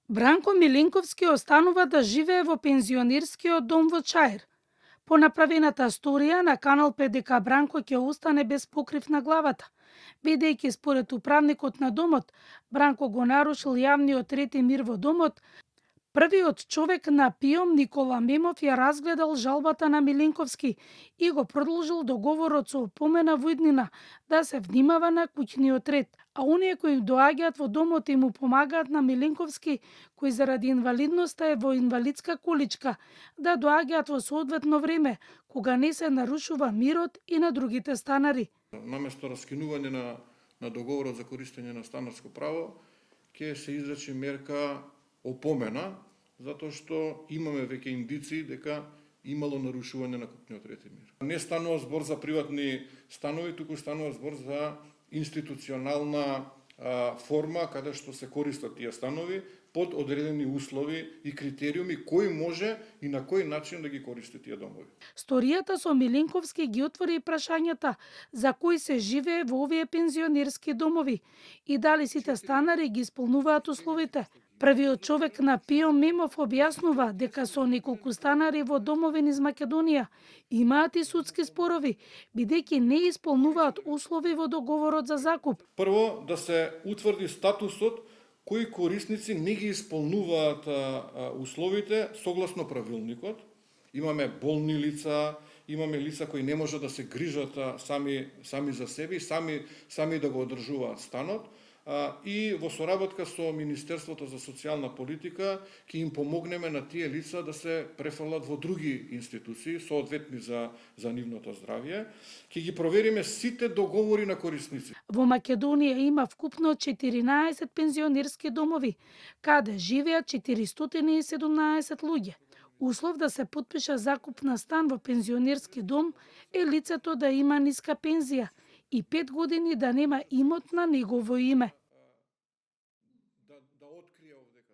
Бранко Милинковски останува да живее во пензионерскиот дом во Чаир. По направената сторија на Канал 5 дека Бранко ќе остане без покрив на главата, бидејќи според управникот на домот, Бранко го нарушил јавниот ред и мир во домот. Првиот човек на ПИОМ Никола Мемов ја разгледал жалбата на Милинковски и го продолжил договорот со опомена во иднина да се внимава на куќниот ред, а оние кои доаѓаат во домот и му помагаат на Милинковски, кој заради инвалидноста е во инвалидска количка, да доаѓаат во соодветно време, кога не се нарушува мирот и на другите станари. Наместо раскинување на договорот за користење на станарско право, ќе се изрече мерка опомена, затоа што имаме веќе индици дека имало нарушување на купниот ред и мир. Не станува збор за приватни станови, туку станува збор за институционална форма каде што се користат тие станови под одредени услови и критериуми кој може и на кој начин да ги користи тие домови. Сторијата со Милинковски ги отвори прашањата за кои се живее во овие пензионерски домови и дали сите станари ги исполнуваат условите. Првиот човек на ПИОМ Мемов објаснува дека со неколку станари во домови низ Македонија имаат и судски спорови, бидејќи не исполнуваат услови во договорот за закуп. Прво, да се утврди статусот кои корисници не ги исполнуваат условите согласно правилникот. Имаме болни лица, имаме лица кои не можат да се грижат сами за себе и сами да го одржуваат станот. И во соработка со Министерството за социјална политика ќе им помогнеме на тие лица да се префрлат во други институции соодветни за нивното здравје. Ќе ги провериме сите договори на корисници. Во Македонија има вкупно 14 пензионерски домови, каде живеат 417 луѓе. Услов да се потпише закуп на стан во пензионерски дом е лицето да има ниска пензија и 5 години да нема имот на негово име.